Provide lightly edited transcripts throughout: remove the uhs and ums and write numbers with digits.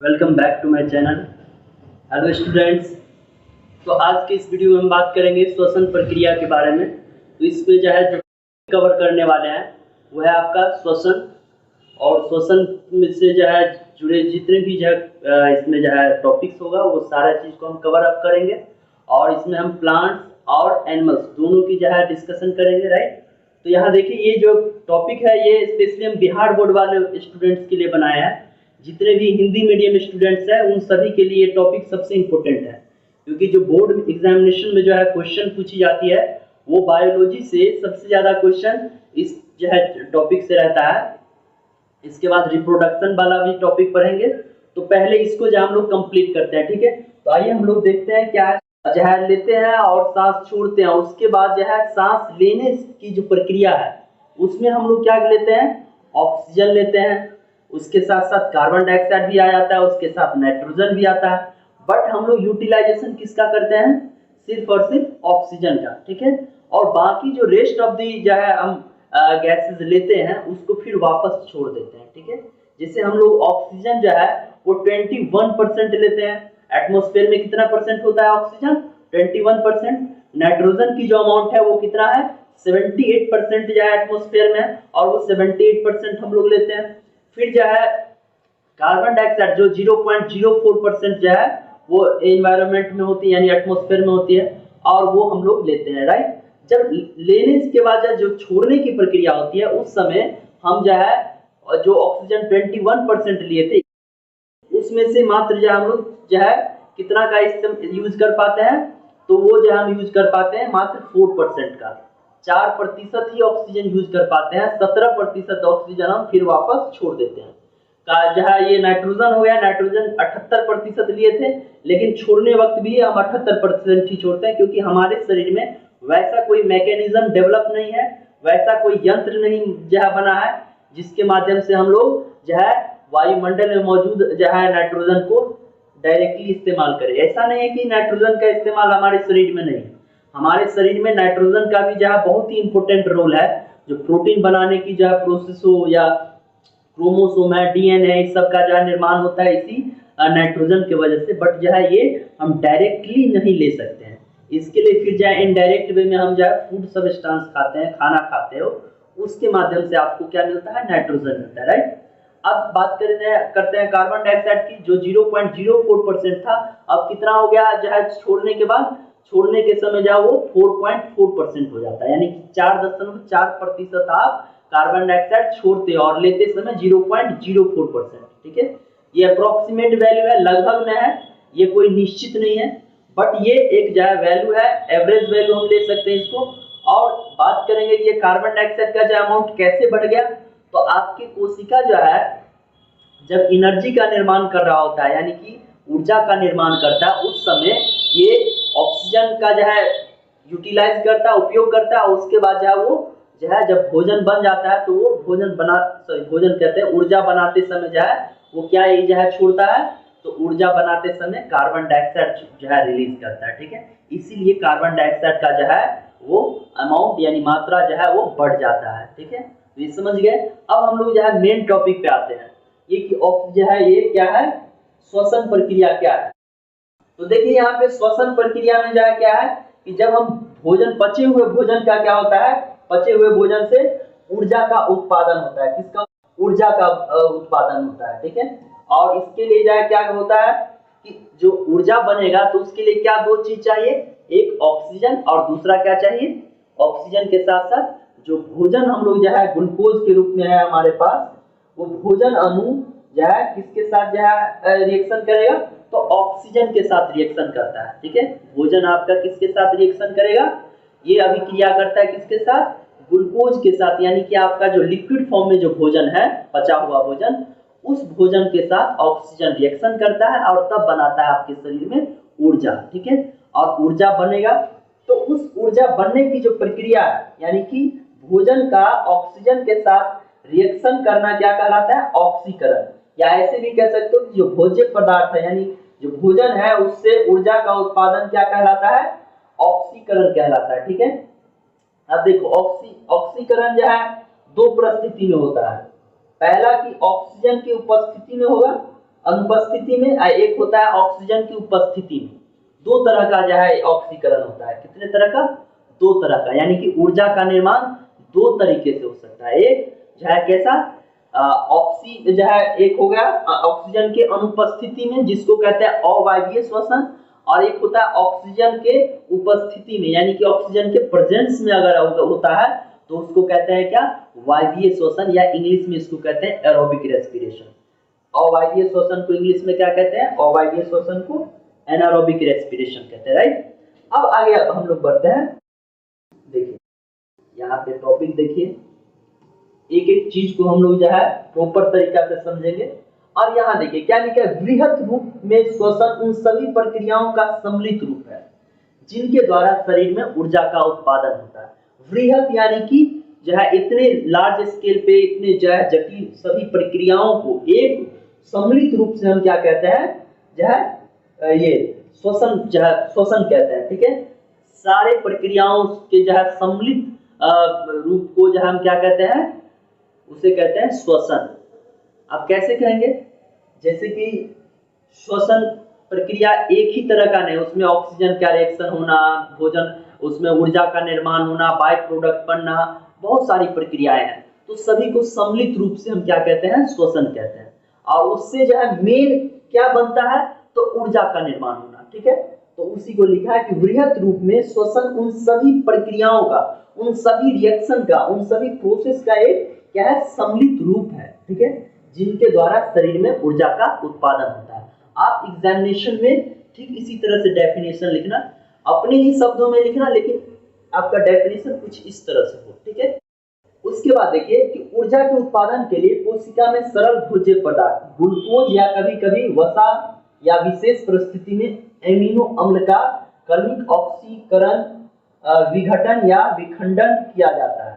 Welcome back to my channel. Hello students. तो आज के इस वीडियो में हम बात करेंगे श्वसन प्रक्रिया के बारे में। तो इसमें जो कवर करने वाले हैं वो है आपका श्वसन, और श्वसन में से जुड़े जितने भी इसमें टॉपिक्स होगा वो सारा चीज़ को हम कवर अप करेंगे। और इसमें हम प्लांट्स और एनिमल्स दोनों की डिस्कशन करेंगे, राइट। तो यहाँ देखिए, ये जो टॉपिक है ये स्पेशली हम बिहार बोर्ड वाले स्टूडेंट्स के लिए बनाया है। जितने भी हिंदी मीडियम स्टूडेंट्स हैं उन सभी के लिए टॉपिक सबसे इम्पोर्टेंट है, क्योंकि जो बोर्ड एग्जामिनेशन में क्वेश्चन पूछी जाती है वो बायोलॉजी से सबसे ज़्यादा क्वेश्चन इस टॉपिक से रहता है। इसके बाद रिप्रोडक्शन वाला भी टॉपिक पढ़ेंगे। तो पहले इसको हम लोग कंप्लीट करते हैं, ठीक है। तो आइए हम लोग देखते हैं क्या लेते हैं और सांस छोड़ते हैं। उसके बाद सांस लेने की जो प्रक्रिया है उसमें हम लोग क्या लेते हैं, ऑक्सीजन लेते हैं। उसके साथ साथ कार्बन डाइऑक्साइड भी आ जाता है, उसके साथ नाइट्रोजन भी आता है। बट हम लोग यूटिलाइजेशन किसका करते हैं, सिर्फ और सिर्फ ऑक्सीजन का, ठीक है। और बाकी जो रेस्ट ऑफ दी हम गैसेस लेते हैं उसको फिर वापस छोड़ देते हैं, ठीक है। जैसे हम लोग ऑक्सीजन वो 21% लेते हैं। एटमॉस्फेयर में कितना परसेंट होता है ऑक्सीजन, 21%। नाइट्रोजन की जो अमाउंट है वो कितना है, 78% एटमॉस्फेयर में, और वो 78% हम लोग लेते हैं। फिर कार्बन डाइऑक्साइड जो 0.04% वो एनवायरनमेंट में होती है, यानी एटमॉस्फेयर में होती है, और वो हम लोग लेते हैं, राइट। जब लेने के बाद जो छोड़ने की प्रक्रिया होती है उस समय हम जो ऑक्सीजन 21% लिए थे उसमें से मात्र हम लोग कितना का यूज कर पाते हैं, तो वो हम यूज कर पाते हैं मात्र 4% का। 4% ही ऑक्सीजन यूज कर पाते हैं, 17% ऑक्सीजन हम फिर वापस छोड़ देते हैं। ये नाइट्रोजन हो गया, नाइट्रोजन 78% लिए थे, लेकिन छोड़ने वक्त भी हम 78% ही छोड़ते हैं, क्योंकि हमारे शरीर में वैसा कोई मैकेनिज्म डेवलप नहीं है, वैसा कोई यंत्र नहीं बना है जिसके माध्यम से हम लोग वायुमंडल में मौजूद नाइट्रोजन को डायरेक्टली इस्तेमाल करें। ऐसा नहीं है कि नाइट्रोजन का इस्तेमाल हमारे शरीर में नहीं, हमारे शरीर में नाइट्रोजन का भी बहुत ही इंपॉर्टेंट रोल है। जो प्रोटीन बनाने की प्रोसेस हो, या क्रोमोसोम है, डीएनए, इस सब का निर्माण होता है इसी नाइट्रोजन की वजह से। बट ये हम डायरेक्टली नहीं ले सकते हैं। इसके लिए फिर इनडायरेक्ट वे में हम फूड सब्सटेंस खाते हैं, खाना खाते हो, उसके माध्यम से आपको क्या मिलता है, नाइट्रोजन मिलता है, राइट। अब बात करते हैं कार्बन डाइऑक्साइड की, जो 0.04% था, अब कितना हो गया छोड़ने के बाद, छोड़ने के समय वो 4.4% हो जाता है, यानी कि 4.4% आप कार्बन डाइऑक्साइड छोड़ते हैं और लेते समय 0.04%, ठीक है। ये अप्रोक्सीमेट वैल्यू है, लगभग में है, ये कोई निश्चित नहीं है, बट ये एक वैल्यू है, एवरेज वैल्यू हम ले सकते हैं इसको। और बात करेंगे कि ये कार्बन डाइऑक्साइड का अमाउंट कैसे बढ़ गया, तो आपकी कोशिका जब एनर्जी का निर्माण कर रहा होता है, यानी कि ऊर्जा का निर्माण करता है, उस समय ये ऑक्सीजन का यूटिलाइज करता है, उपयोग करता है। उसके बाद वो जब भोजन बन जाता है तो वो भोजन कहते हैं, ऊर्जा बनाते समय वो क्या छोड़ता है, तो ऊर्जा बनाते समय कार्बन डाइऑक्साइड रिलीज करता है, ठीक है। इसीलिए कार्बन डाइऑक्साइड का वो अमाउंट यानी मात्रा वो बढ़ जाता है, ठीक है। तो ये समझ गए। अब हम लोग मेन टॉपिक पे आते हैं, ये कि ये क्या है, श्वसन प्रक्रिया क्या है। तो देखिए यहाँ पे श्वसन प्रक्रिया में क्या है कि जब हम भोजन, पचे हुए भोजन का क्या होता है, पचे हुए भोजन से ऊर्जा का उत्पादन होता है। किसका, ऊर्जा का उत्पादन होता है, ठीक है। और इसके लिए क्या होता है कि जो ऊर्जा बनेगा तो उसके लिए क्या दो चीज चाहिए, एक ऑक्सीजन और दूसरा क्या चाहिए, ऑक्सीजन के साथ साथ जो भोजन हम लोग ग्लूकोज के रूप में है हमारे पास, वो भोजन अणु किसके साथ रिएक्शन करेगा, तो ऑक्सीजन के साथ रिएक्शन करता है, ठीक है। भोजन आपका किसके साथ रिएक्शन करेगा, ये अभिक्रिया करता है किसके साथ, ग्लूकोज के साथ, यानी कि आपका जो लिक्विड फॉर्म में जो भोजन है, पचा हुआ भोजन, उस भोजन के साथ ऑक्सीजन रिएक्शन करता है और तब बनाता है आपके शरीर में ऊर्जा, ठीक है। और ऊर्जा बनेगा तो उस ऊर्जा बनने की जो प्रक्रिया है, यानी कि भोजन का ऑक्सीजन के साथ रिएक्शन करना क्या कहलाता है, ऑक्सीकरण। या ऐसे भी कह सकते हो कि जो भोज्य पदार्थ है, यानी जो भोजन है, उससे ऊर्जा का उत्पादन क्या कहलाता है, ऑक्सीकरण कहलाता है, ठीक है। अब देखो ऑक्सीकरण दो परिस्थिति में होता है। पहला कि ऑक्सीजन की उपस्थिति में होगा, अनुपस्थिति में, एक होता है ऑक्सीजन की उपस्थिति में। दो तरह का जो है ऑक्सीकरण होता है। कितने तरह का? दो तरह का, यानी कि ऊर्जा का निर्माण दो तरीके से हो सकता है। एक जो है कैसा, ऑक्सी जो है, एक हो गया ऑक्सीजन के अनुपस्थिति में जिसको कहते हैं अवायवीय श्वसन, और एक होता है ऑक्सीजन के उपस्थिति में, यानी कि ऑक्सीजन के प्रेजेंस में अगर होता है तो उसको कहते हैं क्या, वायवीय श्वसन, या इंग्लिश में इसको कहते हैं एरोबिक रेस्पिरेशन। अवायवीय श्वसन को इंग्लिश में क्या कहते हैं? अवायवीय श्वसन को एनारोबिक रेस्पिरेशन कहते हैं, राइट। अब आगे हम लोग बढ़ते हैं। देखिए यहाँ पे टॉपिक देखिए, एक एक चीज को हम लोग जो है प्रॉपर तरीका से समझेंगे। और यहाँ देखिए क्या लिखा है, वृहत रूप में श्वसन उन सभी प्रक्रियाओं का सम्मिलित रूप है जिनके द्वारा शरीर में ऊर्जा का उत्पादन होता है। वृहत यानी कि जो है इतने लार्ज स्केल पे, इतने जो है जटिल सभी प्रक्रियाओं को एक सम्मिलित रूप से हम क्या कहते हैं, जो है ये श्वसन, जो है श्वसन कहते हैं, ठीक है। सारे प्रक्रियाओं के जो है सम्मिलित रूप को जो हम क्या कहते हैं, उसे कहते हैं श्वसन। आप कैसे कहेंगे? जैसे कि श्वसन प्रक्रिया एक ही तरह का नहीं, उसमें ऑक्सीजन का रिएक्शन होना, भोजन, उसमें ऊर्जा का निर्माण होना, बाय प्रोडक्ट बनना, बहुत सारी प्रक्रियाएं हैं। तो सभी को सम्मिलित रूप से हम क्या कहते हैं, श्वसन कहते हैं। और उससे जो है मेन क्या बनता है, तो ऊर्जा का निर्माण होना, ठीक है। तो उसी को लिखा है कि वृहत रूप में श्वसन उन सभी प्रक्रियाओं का, उन सभी रिएक्शन का, उन सभी प्रोसेस का एक क्या है, सम्मिलित रूप है, ठीक है, जिनके द्वारा शरीर में ऊर्जा का उत्पादन होता है। आप एग्जामिनेशन में ठीक इसी तरह से डेफिनेशन लिखना, अपने ही शब्दों में लिखना, लेकिन आपका डेफिनेशन कुछ इस तरह से हो, ठीक है। उसके बाद देखिए कि ऊर्जा के उत्पादन के लिए कोशिका में सरल भोज्य पदार्थ ग्लूकोज या कभी कभी वसा या विशेष परिस्थिति में एमिनो अम्ल का क्रमिक ऑक्सीकरण, विघटन या विखंडन किया जाता है।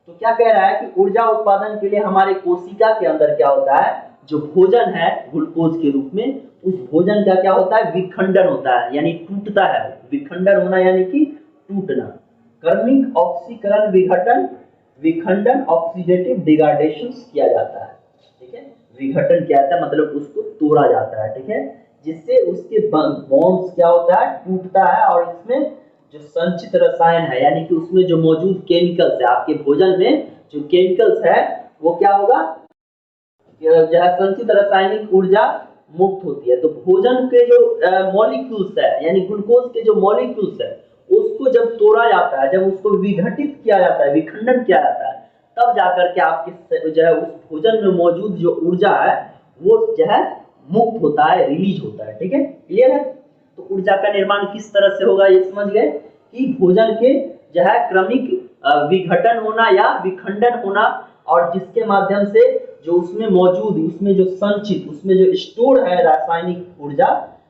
तो क्या कह रहा है कि ऊर्जा उत्पादन के लिए हमारे कोशिका के अंदर क्या होता है, जो भोजन है ग्लूकोज के रूप में, उस भोजन का क्या होता है, विखंडन होता है, यानी टूटता है। विखंडन होना यानी कि टूटना। क्रमिक ऑक्सीकरण, विघटन, विखंडन, ऑक्सीडेटिव डिग्रेडेशन किया जाता है, ठीक है। विघटन क्या होता है, मतलब उसको तोड़ा जाता है, ठीक है, जिससे उसके बॉन्ड्स क्या होता है, टूटता है। और इसमें जो संचित रसायन है, यानी कि उसमें जो मौजूद केमिकल्स है, आपके भोजन में जो केमिकल्स है वो क्या होगा, जो है संचित रासायनिक ऊर्जा मुक्त होती है। तो भोजन के जो मॉलिक्यूल्स है, यानी ग्लूकोज के जो मॉलिक्यूल्स है, उसको जब तोड़ा जाता है, जब उसको विघटित किया जाता है, विखंडन किया जाता है, तब जाकर के आपके जो है उस भोजन में मौजूद जो ऊर्जा है वो जो है मुक्त होता है, रिलीज होता है, ठीक है। क्लियर है? तो ऊर्जा का निर्माण किस तरह से होगा ये समझ गए कि भोजन के जो है क्रमिक विघटन होना या विखंडन होना, और जिसके माध्यम से जो उसमें मौजूद, उसमें जो संचित, उसमें जो स्टोर है रासायनिक ऊर्जा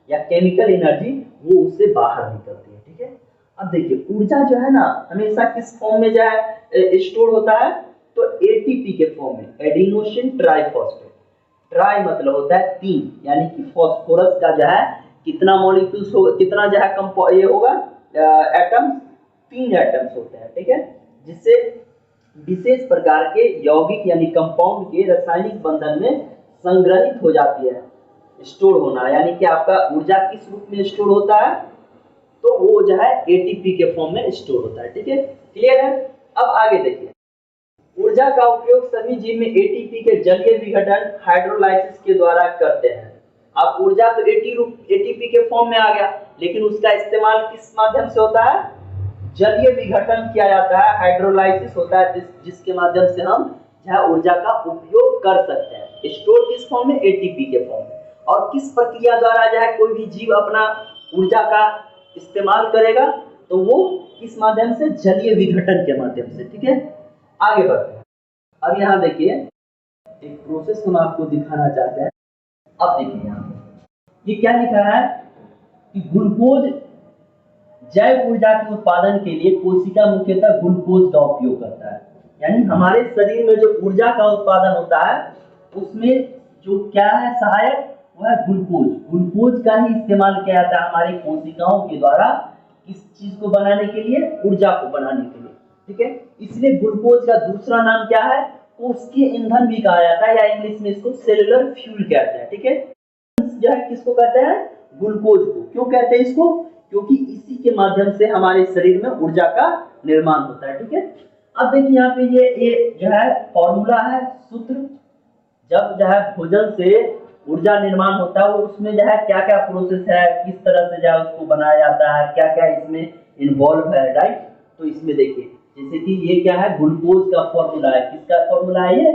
या केमिकल एनर्जी, वो उससे बाहर निकलती है, ठीक है। अब देखिए ऊर्जा जो है ना हमेशा किस फॉर्म में जो है स्टोर होता है, तो एटीपी के फॉर्म में, एडिनोसिन ट्राइफॉस्फेट। ट्राई मतलब होता है तीन, यानी कि फास्फोरस का जो है कितना मॉलिक्यूल्स होगा, कितना जो है ये होगा एटम्स, 3 एटम्स होते हैं, ठीक है, जिससे विशेष प्रकार के यौगिक यानी कंपाउंड के रासायनिक बंधन में संग्रहित हो जाती है। स्टोर होना यानी कि आपका ऊर्जा किस रूप में स्टोर होता है, तो वो जो है एटीपी के फॉर्म में स्टोर होता है, ठीक है। क्लियर है? अब आगे देखिए, ऊर्जा का उपयोग सभी जीव में एटीपी के जलीय विघटन हाइड्रोलाइसिस के द्वारा करते हैं। अब ऊर्जा तो एटीपी के फॉर्म में आ गया, लेकिन उसका इस्तेमाल किस माध्यम से होता है, जलीय विघटन किया जाता है, हाइड्रोलाइसिस होता है, जिसके माध्यम से हम जहाँ ऊर्जा का उपयोग कर सकते हैं। स्टोर किस फॉर्म में, एटीपी के फॉर्म में। और किस प्रक्रिया द्वारा जो है कोई भी जीव अपना ऊर्जा का इस्तेमाल करेगा, तो वो किस माध्यम से, जलीय विघटन के माध्यम से, ठीक है। आगे बढ़ते हैं। अब यहाँ देखिए एक प्रोसेस हम आपको दिखाना चाहते हैं। अब देखिए यहाँ ये क्या लिखा है कि ग्लूकोज जैव ऊर्जा के उत्पादन के लिए कोशिका मुख्यतः ग्लूकोज का उपयोग करता है। यानी हमारे शरीर में जो ऊर्जा का उत्पादन होता है उसमें जो क्या है सहायक, वो है ग्लूकोज। ग्लूकोज का ही इस्तेमाल किया जाता है हमारी कोशिकाओं के द्वारा, किस चीज को बनाने के लिए, ऊर्जा को बनाने के लिए, ठीक है। इसलिए ग्लूकोज का दूसरा नाम क्या है, कोशिकीय ईंधन भी कहा जाता है, या इंग्लिश में इसको सेलुलर फ्यूल कहते हैं। ठीक है, जो है किसको कहते हैं, ग्लूकोज को। क्यों कहते हैं इसको, क्योंकि इसी के माध्यम से हमारे शरीर में ऊर्जा का निर्माण होता है। ठीक है, अब देखिए यहाँ पे ये जो है फॉर्मूला है, सूत्र। जब जो है भोजन से ऊर्जा निर्माण होता है, उसमें जो है क्या क्या प्रोसेस है, किस तरह से जो है उसको बनाया जाता है, क्या क्या इसमें इन्वॉल्व है, राइट। तो इसमें देखिए जैसे कि ये क्या है, ग्लूकोज का फॉर्मूला है। किसका फॉर्मूला है ये,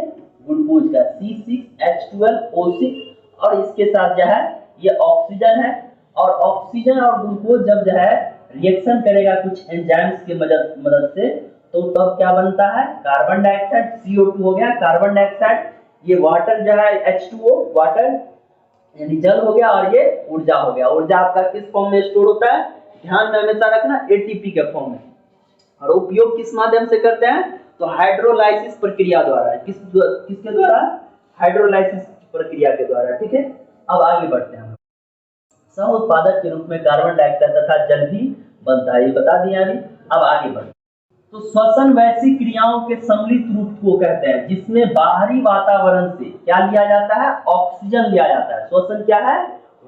ग्लूकोज का, C6H12O6। और इसके साथ जो है ये ऑक्सीजन है, और ऑक्सीजन और ग्लूकोज जब जो है रिएक्शन करेगा कुछ एंजाइम्स की मदद से, तो तब क्या बनता है, कार्बन डाइऑक्साइड, CO2 हो गया कार्बन डाइऑक्साइड, ये वाटर जो है H2O, वाटर यानी जल हो गया, और ये ऊर्जा हो गया। ऊर्जा आपका किस फॉर्म में स्टोर होता है, ध्यान में हमेशा रखना, ATP के फॉर्म में। और उपयोग किस माध्यम से करते हैं, तो हाइड्रोलाइसिस प्रक्रिया द्वारा। किसके द्वारा, हाइड्रोलाइसिस प्रक्रिया के द्वारा। ठीक है, अब आगे बढ़ते हैं। सह उत्पादक के रूप में कार्बन डाइऑक्साइड तथा जल भी बनता है, ये बता दिया अभी। अब आगे बढ़ते हैं। तो श्वसन वैसी क्रियाओं के सम्मिलित रूप को कहते हैं, जिसमें बाहरी वातावरण से क्या लिया जाता है, ऑक्सीजन लिया जाता है। श्वसन क्या है,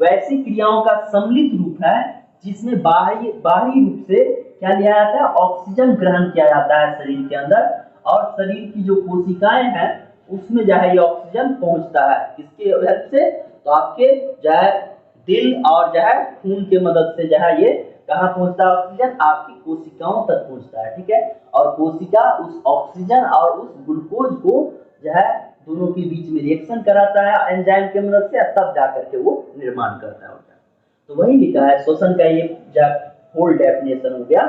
वैसी क्रियाओं का सम्मिलित रूप है जिसमें बाहरी रूप से क्या लिया जाता है, ऑक्सीजन ग्रहण किया जाता है शरीर के अंदर, और शरीर की जो कोशिकाएं हैं उसमें जो है ये ऑक्सीजन पहुंचता है। किसके हेल्प से, तो आपके जो है दिल और जो है खून के मदद से जो है ये कहाँ पहुंचता है, ऑक्सीजन आपकी कोशिकाओं तक पहुंचता है। ठीक है, और कोशिका उस ऑक्सीजन और उस ग्लूकोज को जो है दोनों के बीच में रिएक्शन कराता है एंजाइम के मदद से, तब जाकर के वो निर्माण करता है। तो वही लिखा है श्वसन का, ये होल डेफिनेशन हो गया।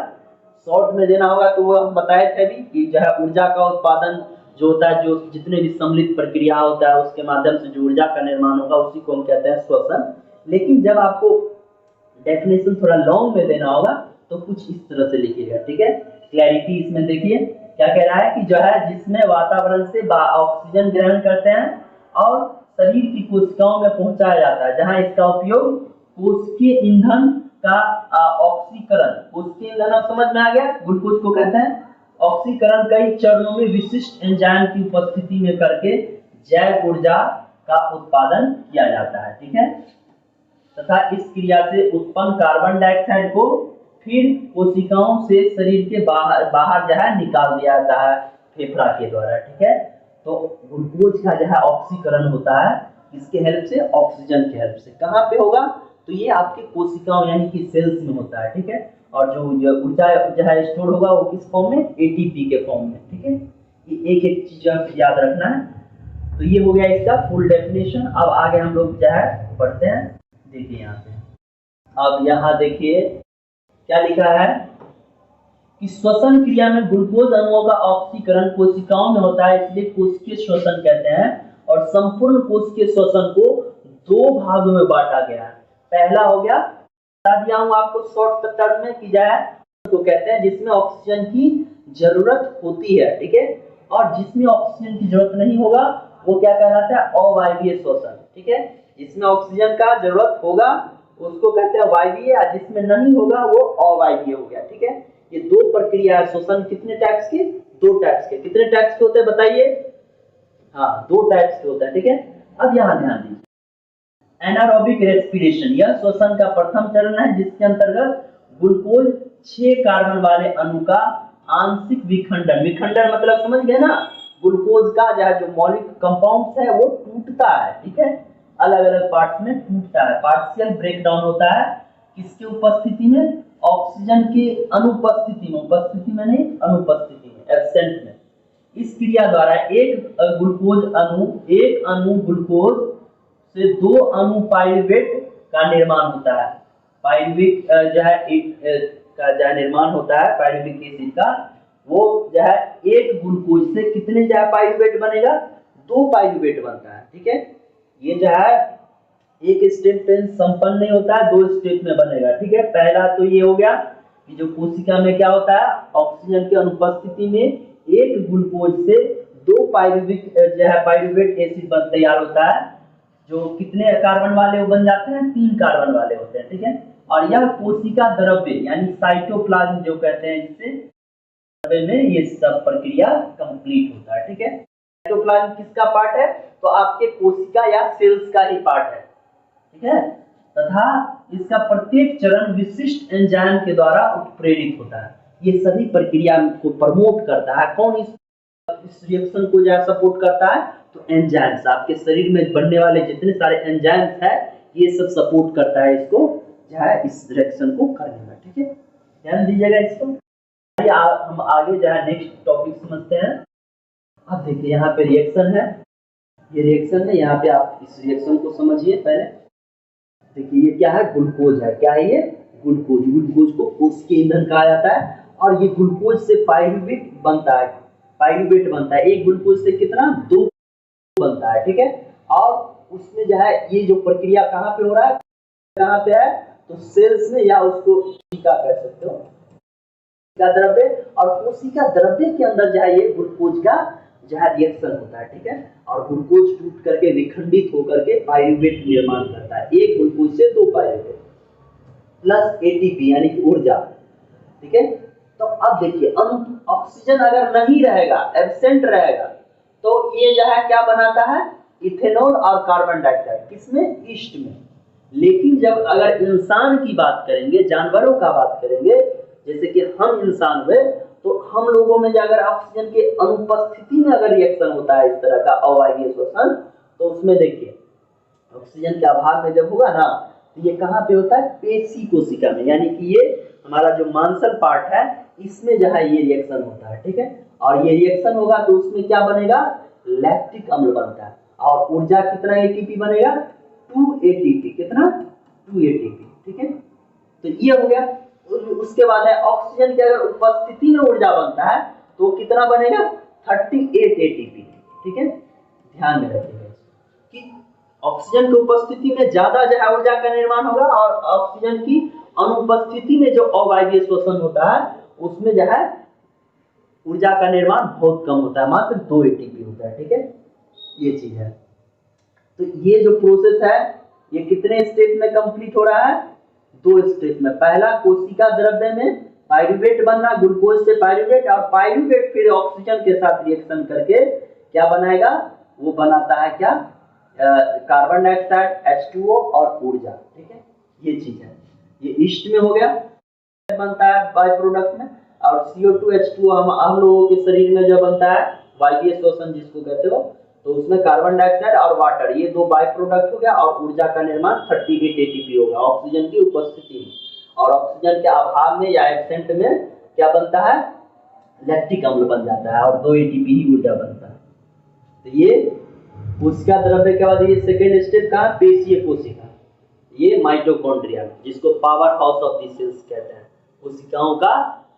शॉर्ट में देना होगा तो वो हम बताए थे भी कि जो है ऊर्जा का उत्पादन जो होता है, जो जितने भी सम्मिलित प्रक्रिया होता है उसके माध्यम से जो ऊर्जा का निर्माण होगा उसी को हम कहते हैं श्वसन। लेकिन जब आपको डेफिनेशन थोड़ा लॉन्ग में देना होगा तो कुछ इस तरह से लिखिएगा। ठीक है, क्लैरिटी इसमें देखिए क्या कह रहा है कि जो है जिसमें वातावरण से ऑक्सीजन ग्रहण करते हैं और शरीर की कोशिकाओं में पहुंचाया जाता है, जहां इसका उपयोग कोशिकीय ईंधन का ऑक्सीकरण, कोशिकीय ईंधन आप समझ में आ गया, ग्लूकोज को कहते हैं। ऑक्सीकरण कई चरणों में विशिष्ट एंजाइम की उपस्थिति में करके जैव ऊर्जा का उत्पादन किया जाता है। ठीक है, तथा इस क्रिया से उत्पन्न कार्बन डाइऑक्साइड को फिर कोशिकाओं से शरीर के बाहर जो है निकाल दिया जाता है फेफड़ा के द्वारा। ठीक है, तो ग्लूकोज का जो है ऑक्सीकरण होता है किसके हेल्प से, ऑक्सीजन के हेल्प से। कहाँ पे होगा, तो ये आपके कोशिकाओं यानी कि सेल्स में होता है। ठीक है, और जो ऊर्जा जो है स्टोर होगा वो किस फॉर्म में, ATP के फॉर्म में। ठीक है, ये एक एक चीज याद रखना है। तो ये हो गया इसका फुल डेफिनेशन। अब आगे हम लोग जो है पढ़ते हैं। देखिए यहाँ पे, अब यहाँ देखिए क्या लिखा है कि श्वसन क्रिया में ग्लूकोज अणुओं का ऑक्सीकरण कोशिकाओं में होता है, इसलिए कोशिकीय श्वसन कहते हैं। और संपूर्ण कोशिकीय श्वसन को दो भागों में बांटा गया है। पहला हो गया, बता दिया हूं आपको शॉर्ट टर्म में, कि जाए तो कहते हैं जिसमें ऑक्सीजन की जरूरत होती है। ठीक है, और जिसमें ऑक्सीजन की जरूरत नहीं होगा वो क्या कहलाता है, अवायवीय श्वसन। ठीक है, जिसमें ऑक्सीजन का जरूरत होगा उसको कहते हैं वायवीय, और जिसमें नहीं होगा वो अवायवीय हो गया। ठीक है, ये दो प्रक्रिया है श्वसन, कितने टाइप्स के, दो टाइप्स के। कितने टाइप्स के होते हैं बताइए, हाँ दो टाइप्स के होता है। ठीक है, अब यहाँ ध्यान दीजिए, एनारोबिक रेस्पिरेशन, यह श्वसन का प्रथम चरण है जिसके अंतर्गत ग्लूकोज 6 कार्बन वाले अणु का आंशिक विखंडन, विखंडन मतलब समझ गए ना, ग्लूकोज का जो मौलिक कंपाउंड्स है वो टूटता है। ठीक है, अलग अलग पार्ट्स में टूटता है, पार्शियल ब्रेकडाउन होता है। किसकी उपस्थिति में, ऑक्सीजन की अनुपस्थिति में, उपस्थिति में नहीं अनुपस्थिति में, एब्सेंट में। इस क्रिया द्वारा एक अणु ग्लूकोज से दो अणु पाइरुवेट का निर्माण होता है। पाइरुविक जो है का जो निर्माण होता है पाइरुविक एसिड का, वो जो है एक ग्लूकोज से कितने जो है पाइरुवेट बनेगा, 2 पाइरुवेट बनता है। ठीक है, ये जो है एक स्टेप पे संपन्न नहीं होता है, 2 स्टेप में बनेगा। ठीक है, पहला तो ये हो गया कि जो कोशिका में क्या होता है, ऑक्सीजन की अनुपस्थिति में एक ग्लूकोज से 2 पाइरुविक जो है पाइरुवेट एसिड तैयार होता है, जो कितने कार्बन वाले बन जाते हैं, 3 कार्बन वाले होते हैं। ठीक है, और यह कोशिका द्रव्य यानी साइटोप्लाज्म जो कहते हैं, इससे द्रव्य में ये सब प्रक्रिया कंप्लीट होता है। ठीक है, साइटोप्लाज्म किसका पार्ट है? तो आपके कोशिका या सेल्स का ही पार्ट है, ठीक है। तथा इसका प्रत्येक चरण विशिष्ट एंजाइम के द्वारा उत्प्रेरित होता है। ये सभी प्रक्रिया को प्रमोट करता है। कौन इस रिएक्शन को जो है सपोर्ट करता है? तो एंजाइम्स, आपके शरीर में बनने वाले जितने सारे एंजाइम्स है ये सब सपोर्ट करता है इसको जो है इस रिएक्शन को करने में, ठीक है। ध्यान दीजिएगा इसको। हम आगे जो है नेक्स्ट टॉपिक समझते हैं। अब देखिए यहाँ पे रिएक्शन है, ये रिएक्शन है। यहाँ पे आप इस रिएक्शन को समझिए पहले। देखिए ये क्या है? ग्लूकोज है। क्या है ये? ग्लूकोज। ग्लूकोज को कोशिकीय ईंधन कहा जाता है और ये ग्लूकोज से पाइरूवेट बनता है। पाइरूवेट बनता है। एक ग्लूकोज से कितना? 2 बनता है, ठीक है। और उसमें जो है ये जो प्रक्रिया कहाँ पे हो रहा है? कहाँ पे है? तो सेल्स में, या उसको कोशिका कह सकते हो, कोशिका द्रव्य। और कोशिका द्रव्य के अंदर जो है ये ग्लूकोज का जो है रिएक्शन होता है, ठीक है। और ग्लूकोज टूट करके विखंडित होकर के पाइरूवेट निर्माण करता है। एक ग्लूकोज से 2 पाइरूवेट प्लस एटीपी यानी कि ऊर्जा, ठीक है। तो अब देखिए ऑक्सीजन अगर नहीं रहेगा, एब्सेंट रहेगा, तो ये जो है क्या बनाता है? इथेनॉल और कार्बन डाइऑक्साइड। किसमें? ईस्ट में। लेकिन जब अगर इंसान की बात करेंगे, जानवरों का बात करेंगे, जैसे कि हम इंसान हुए, तो हम लोगों में जो अगर ऑक्सीजन के अनुपस्थिति में अगर रिएक्शन होता है इस तरह का अवायवीय श्वसन, तो उसमें देखिए ऑक्सीजन के अभाव में जब होगा ना, तो ये कहाँ पे होता है? पेशी कोशिका में, यानी कि ये हमारा जो मांसल पार्ट है इसमें जो है ये रिएक्शन होता है, ठीक है। और ये रिएक्शन होगा तो उसमें क्या बनेगा? लैक्टिक अम्ल बनता है। और ऊर्जा कितना एटीपी बनेगा? 2 एटीपी। कितना? 2 एटीपी, ठीक है। तो ये हो गया। उसके बाद है ऑक्सीजन की अगर उपस्थिति में ऊर्जा बनता है तो कितना बनेगा? 38 एटीपी, ठीक है। ध्यान में रखिएगा कि ऑक्सीजन की उपस्थिति में ज्यादा जो है ऊर्जा का निर्माण होगा और ऑक्सीजन की अनुपस्थिति में जो अवायवीय श्वसन होता है उसमें जो है ऊर्जा का निर्माण बहुत कम होता है, मात्र 2 एटीपी होता है, ठीक है। ये चीज है। तो ये जो प्रोसेस है ये कितने स्टेप में कंप्लीट हो रहा है? 2 स्टेप में। पहला कोशिका द्रव्य में पाइरूवेट बनना, ग्लूकोज से पाइरूवेट, और पाइरूवेट फिर ऑक्सीजन के साथ रिएक्शन करके क्या बनाएगा? वो बनाता है क्या? कार्बन डाइऑक्साइड, H2O और ऊर्जा, ठीक है। ये चीज है। ये ईस्ट में हो गया, बनता है बाय प्रोडक्ट में। और CO2 H2O हम लोगों के शरीर में जो बनता है वायवीय श्वसन जिसको कहते हो, तो उसमें कार्बन डाइऑक्साइड और वाटर, ये 2 बाय प्रोडक्ट हो गया। और ऊर्जा का निर्माण 38 एटीपी होगा ऑक्सीजन की उपस्थिति में। और ऑक्सीजन के अभाव में या एब्सेंट में क्या बनता है? लैक्टिक अम्ल बन जाता है और 2 एटीपी ही ऊर्जा बनता है। तो ये कोशिका द्रव्य के बाद ये सेकेंड स्टेप कहाँ? पेशीय कोशिका। ये माइटोकॉन्ड्रिया जिसको power house of the cells कहते हैं, कोशिकाओं का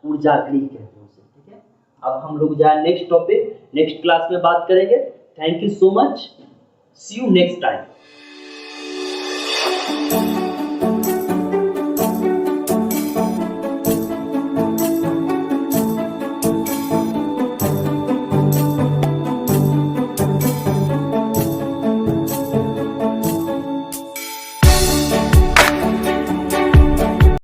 ऊर्जा गृह कहते हैं उसे, ठीक है। अब हम लोग जाए नेक्स्ट टॉपिक, नेक्स्ट क्लास में बात करेंगे। Thank you so much, see you next time.